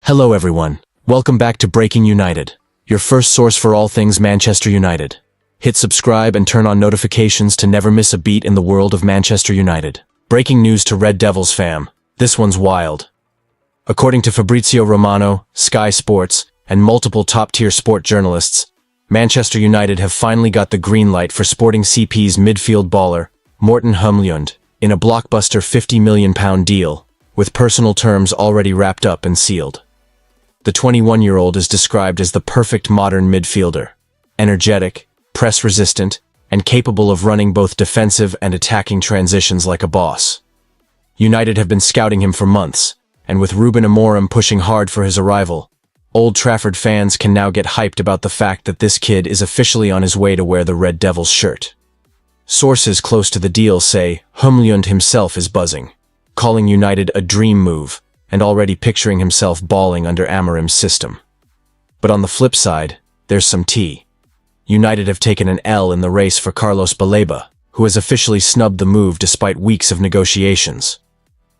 Hello everyone, welcome back to Breaking United, your first source for all things Manchester United. Hit subscribe and turn on notifications to never miss a beat in the world of Manchester United. Breaking news to Red Devils fam, this one's wild. According to Fabrizio Romano, Sky Sports, and multiple top-tier sport journalists, Manchester United have finally got the green light for Sporting CP's midfield baller, Morten Humlund, in a blockbuster £50 million deal, with personal terms already wrapped up and sealed. The 21-year-old is described as the perfect modern midfielder, energetic, press-resistant, and capable of running both defensive and attacking transitions like a boss. United have been scouting him for months, and with Ruben Amorim pushing hard for his arrival, Old Trafford fans can now get hyped about the fact that this kid is officially on his way to wear the Red Devils shirt. Sources close to the deal say Humlund himself is buzzing, calling United a dream move, and already picturing himself balling under Amorim's system. But on the flip side, there's some tea. United have taken an L in the race for Carlos Baleba, who has officially snubbed the move despite weeks of negotiations.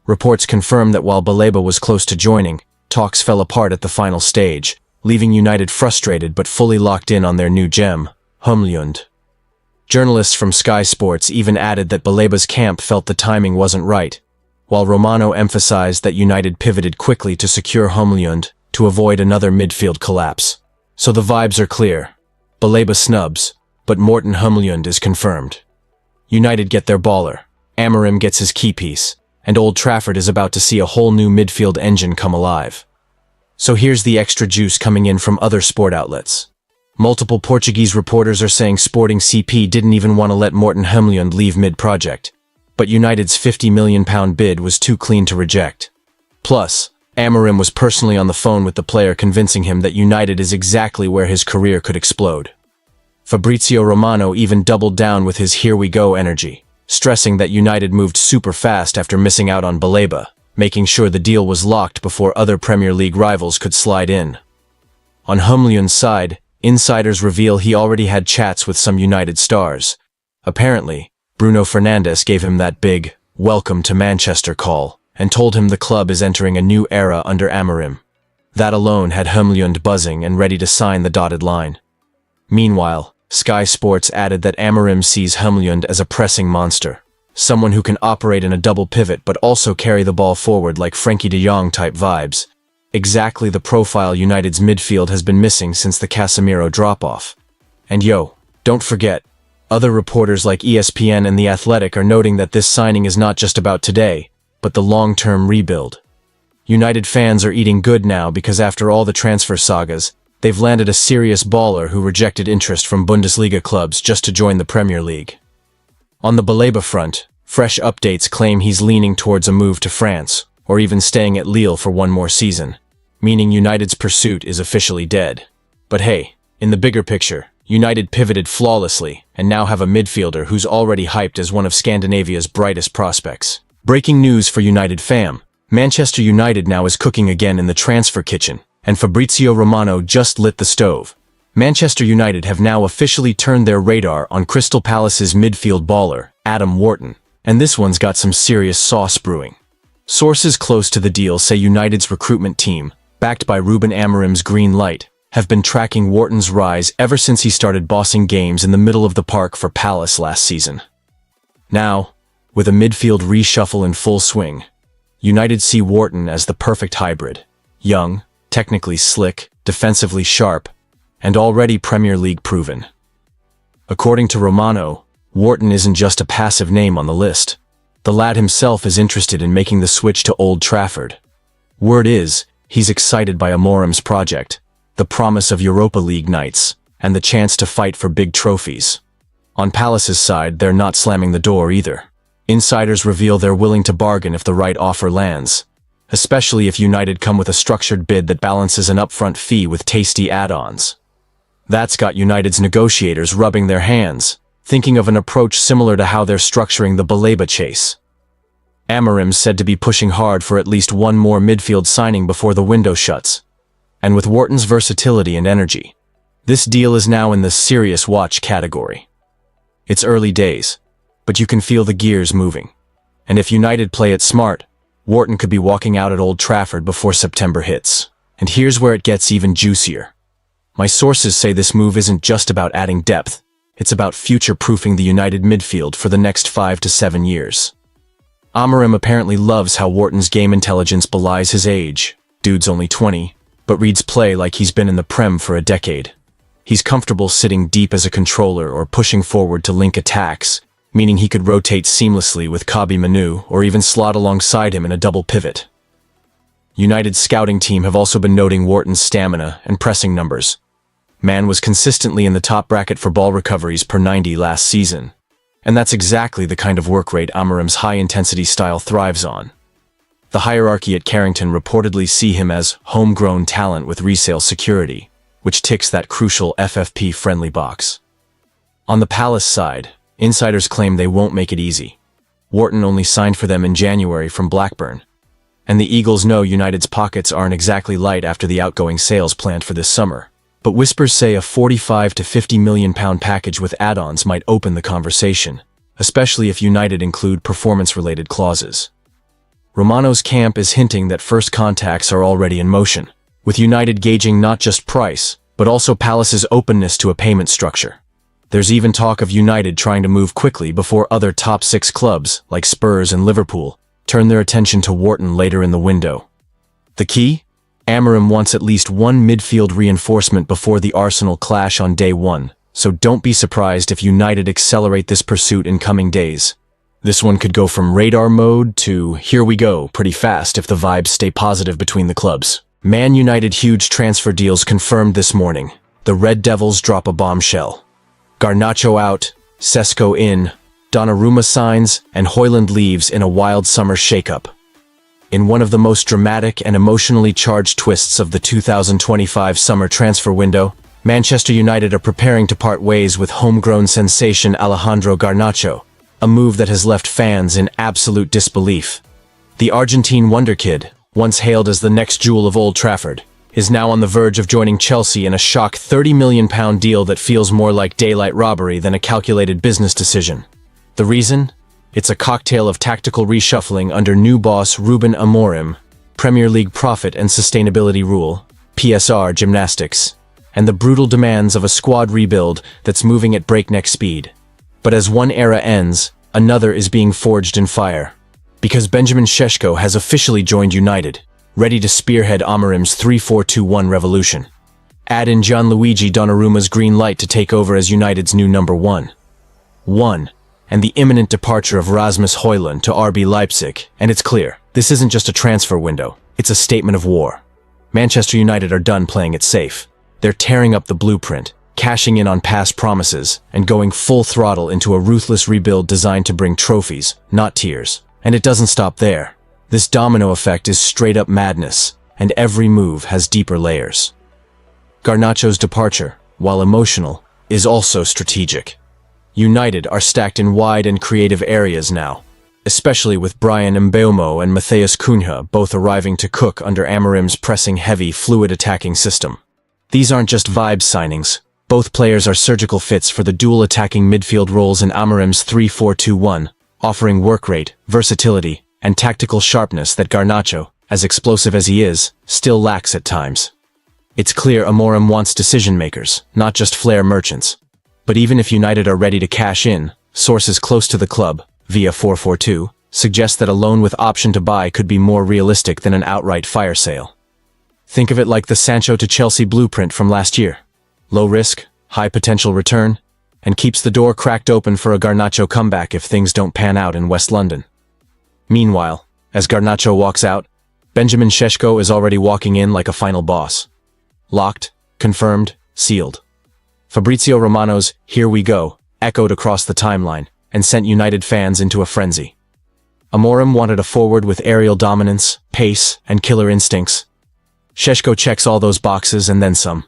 Reports confirm that while Baleba was close to joining, talks fell apart at the final stage, leaving United frustrated but fully locked in on their new gem, Humlund. Journalists from Sky Sports even added that Baleba's camp felt the timing wasn't right, while Romano emphasized that United pivoted quickly to secure Humlund to avoid another midfield collapse. So the vibes are clear. Baleba snubs, but Morten Humlund is confirmed. United get their baller, Amorim gets his key piece, and Old Trafford is about to see a whole new midfield engine come alive. So here's the extra juice coming in from other sport outlets. Multiple Portuguese reporters are saying Sporting CP didn't even want to let Morten Humlund leave mid-project, but United's £50 million bid was too clean to reject. Plus, Amorim was personally on the phone with the player convincing him that United is exactly where his career could explode. Fabrizio Romano even doubled down with his here we go energy, stressing that United moved super fast after missing out on Baleba, making sure the deal was locked before other Premier League rivals could slide in. On Humlund's side, insiders reveal he already had chats with some United stars. Apparently, Bruno Fernandes gave him that big, "Welcome to Manchester" call, and told him the club is entering a new era under Amorim. That alone had Humlund buzzing and ready to sign the dotted line. Meanwhile, Sky Sports added that Amorim sees Humlund as a pressing monster, someone who can operate in a double pivot but also carry the ball forward like Frenkie de Jong type vibes. Exactly the profile United's midfield has been missing since the Casemiro drop-off. And don't forget, other reporters like ESPN and The Athletic are noting that this signing is not just about today, but the long-term rebuild. United fans are eating good now because after all the transfer sagas, they've landed a serious baller who rejected interest from Bundesliga clubs just to join the Premier League. On the Baleba front, fresh updates claim he's leaning towards a move to France, or even staying at Lille for one more season, meaning United's pursuit is officially dead. But hey, in the bigger picture, United pivoted flawlessly and now have a midfielder who's already hyped as one of Scandinavia's brightest prospects. Breaking news for United fam, Manchester United now is cooking again in the transfer kitchen, and Fabrizio Romano just lit the stove. Manchester United have now officially turned their radar on Crystal Palace's midfield baller, Adam Wharton, and this one's got some serious sauce brewing. Sources close to the deal say United's recruitment team, backed by Ruben Amorim's green light, have been tracking Wharton's rise ever since he started bossing games in the middle of the park for Palace last season. Now, with a midfield reshuffle in full swing, United see Wharton as the perfect hybrid. Young, technically slick, defensively sharp, and already Premier League proven. According to Romano, Wharton isn't just a passive name on the list. The lad himself is interested in making the switch to Old Trafford. Word is, he's excited by Amorim's project, the promise of Europa League nights, and the chance to fight for big trophies. On Palace's side, they're not slamming the door either. Insiders reveal they're willing to bargain if the right offer lands, especially if United come with a structured bid that balances an upfront fee with tasty add-ons. That's got United's negotiators rubbing their hands, thinking of an approach similar to how they're structuring the Baleba chase. Amorim's said to be pushing hard for at least one more midfield signing before the window shuts. And with Wharton's versatility and energy, this deal is now in the serious watch category. It's early days, but you can feel the gears moving. And if United play it smart, Wharton could be walking out at Old Trafford before September hits. And here's where it gets even juicier. My sources say this move isn't just about adding depth, it's about future-proofing the United midfield for the next 5 to 7 years. Amorim apparently loves how Wharton's game intelligence belies his age. Dude's only 20, but reads play like he's been in the Prem for a decade. He's comfortable sitting deep as a controller or pushing forward to link attacks, meaning he could rotate seamlessly with Kobbie Mainoo or even slot alongside him in a double pivot. United's scouting team have also been noting Wharton's stamina and pressing numbers. Man was consistently in the top bracket for ball recoveries per 90 last season, and that's exactly the kind of work rate Amorim's high-intensity style thrives on. The hierarchy at Carrington reportedly see him as homegrown talent with resale security, which ticks that crucial FFP-friendly box. On the Palace side, insiders claim they won't make it easy. Wharton only signed for them in January from Blackburn, and the Eagles know United's pockets aren't exactly light after the outgoing sales planned for this summer. But whispers say a £45 to £50 million package with add-ons might open the conversation, especially if United include performance-related clauses. Romano's camp is hinting that first contacts are already in motion, with United gauging not just price, but also Palace's openness to a payment structure. There's even talk of United trying to move quickly before other top 6 clubs, like Spurs and Liverpool, turn their attention to Wharton later in the window. The key? Amorim wants at least one midfield reinforcement before the Arsenal clash on day 1, so don't be surprised if United accelerate this pursuit in coming days. This one could go from radar mode to here we go pretty fast if the vibes stay positive between the clubs. Man United huge transfer deals confirmed this morning. The Red Devils drop a bombshell. Garnacho out, Sesko in, Donnarumma signs, and Højlund leaves in a wild summer shakeup. In one of the most dramatic and emotionally charged twists of the 2025 summer transfer window, Manchester United are preparing to part ways with homegrown sensation Alejandro Garnacho, a move that has left fans in absolute disbelief. The Argentine wonderkid, once hailed as the next jewel of Old Trafford, is now on the verge of joining Chelsea in a shock £30 million deal that feels more like daylight robbery than a calculated business decision. The reason? It's a cocktail of tactical reshuffling under new boss Ruben Amorim, Premier League profit and sustainability rule, PSR gymnastics, and the brutal demands of a squad rebuild that's moving at breakneck speed. But as one era ends, another is being forged in fire. Because Benjamin Šeško has officially joined United, ready to spearhead Amorim's 3-4-2-1 revolution. Add in Gianluigi Donnarumma's green light to take over as United's new number 1. And the imminent departure of Rasmus Højlund to RB Leipzig, and it's clear, this isn't just a transfer window, it's a statement of war. Manchester United are done playing it safe. They're tearing up the blueprint, cashing in on past promises, and going full throttle into a ruthless rebuild designed to bring trophies, not tears. And it doesn't stop there. This domino effect is straight-up madness, and every move has deeper layers. Garnacho's departure, while emotional, is also strategic. United are stacked in wide and creative areas now, especially with Bryan Mbeumo and Matheus Cunha both arriving to cook under Amorim's pressing-heavy, fluid attacking system. These aren't just vibe signings. Both players are surgical fits for the dual attacking midfield roles in Amorim's 3-4-2-1, offering work rate, versatility, and tactical sharpness that Garnacho, as explosive as he is, still lacks at times. It's clear Amorim wants decision-makers, not just flair merchants. But even if United are ready to cash in, sources close to the club, via 442, suggest that a loan with option to buy could be more realistic than an outright fire sale. Think of it like the Sancho to Chelsea blueprint from last year. Low risk, high potential return, and keeps the door cracked open for a Garnacho comeback if things don't pan out in West London. Meanwhile, as Garnacho walks out, Benjamin Šeško is already walking in like a final boss. Locked, confirmed, sealed. Fabrizio Romano's "Here we go" echoed across the timeline and sent United fans into a frenzy. Amorim wanted a forward with aerial dominance, pace, and killer instincts. Šeško checks all those boxes and then some.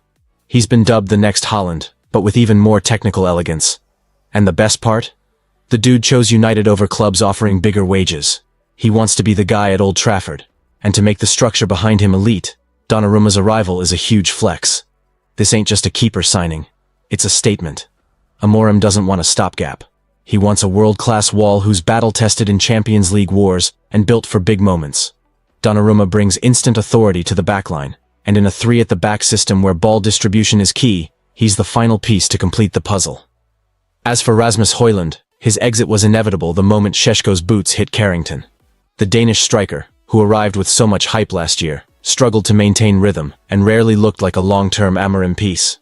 He's been dubbed the next Haaland, but with even more technical elegance. And the best part? The dude chose United over clubs offering bigger wages. He wants to be the guy at Old Trafford, and to make the structure behind him elite, Donnarumma's arrival is a huge flex. This ain't just a keeper signing. It's a statement. Amorim doesn't want a stopgap. He wants a world-class wall who's battle-tested in Champions League wars and built for big moments. Donnarumma brings instant authority to the backline, and in a three-at-the-back system where ball distribution is key, he's the final piece to complete the puzzle. As for Rasmus Højlund, his exit was inevitable the moment Šeško's boots hit Carrington. The Danish striker, who arrived with so much hype last year, struggled to maintain rhythm and rarely looked like a long-term Amorim piece.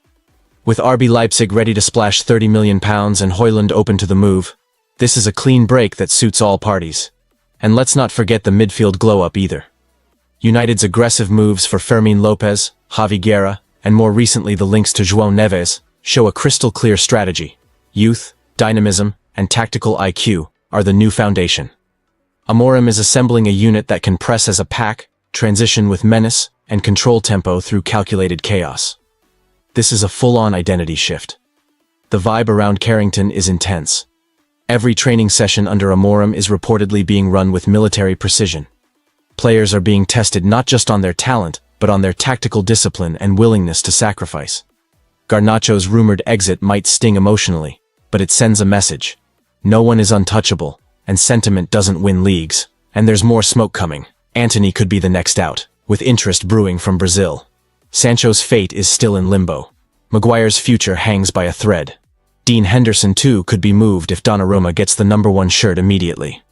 With RB Leipzig ready to splash £30 million and Højlund open to the move, this is a clean break that suits all parties. And let's not forget the midfield glow-up either. United's aggressive moves for Fermín López, Javi Guerra, and more recently the links to João Neves, show a crystal-clear strategy. Youth, dynamism, and tactical IQ are the new foundation. Amorim is assembling a unit that can press as a pack, transition with menace, and control tempo through calculated chaos. This is a full-on identity shift. The vibe around Carrington is intense. Every training session under Amorim is reportedly being run with military precision. Players are being tested not just on their talent, but on their tactical discipline and willingness to sacrifice. Garnacho's rumored exit might sting emotionally, but it sends a message. No one is untouchable, and sentiment doesn't win leagues. And there's more smoke coming. Antony could be the next out, with interest brewing from Brazil. Sancho's fate is still in limbo. Maguire's future hangs by a thread. Dean Henderson too could be moved if Donnarumma gets the #1 shirt immediately.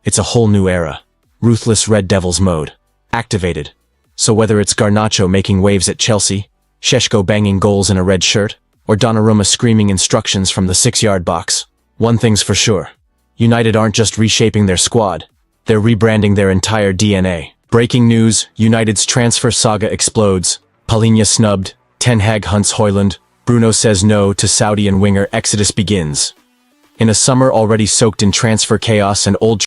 It's a whole new era. Ruthless Red Devils mode. Activated. So whether it's Garnacho making waves at Chelsea, Šeško banging goals in a red shirt, or Donnarumma screaming instructions from the 6-yard box, one thing's for sure. United aren't just reshaping their squad, they're rebranding their entire DNA. Breaking news, United's transfer saga explodes. Palhinha snubbed, Ten Hag hunts Højlund, Bruno says no to Saudi and winger exodus begins. In a summer already soaked in transfer chaos and old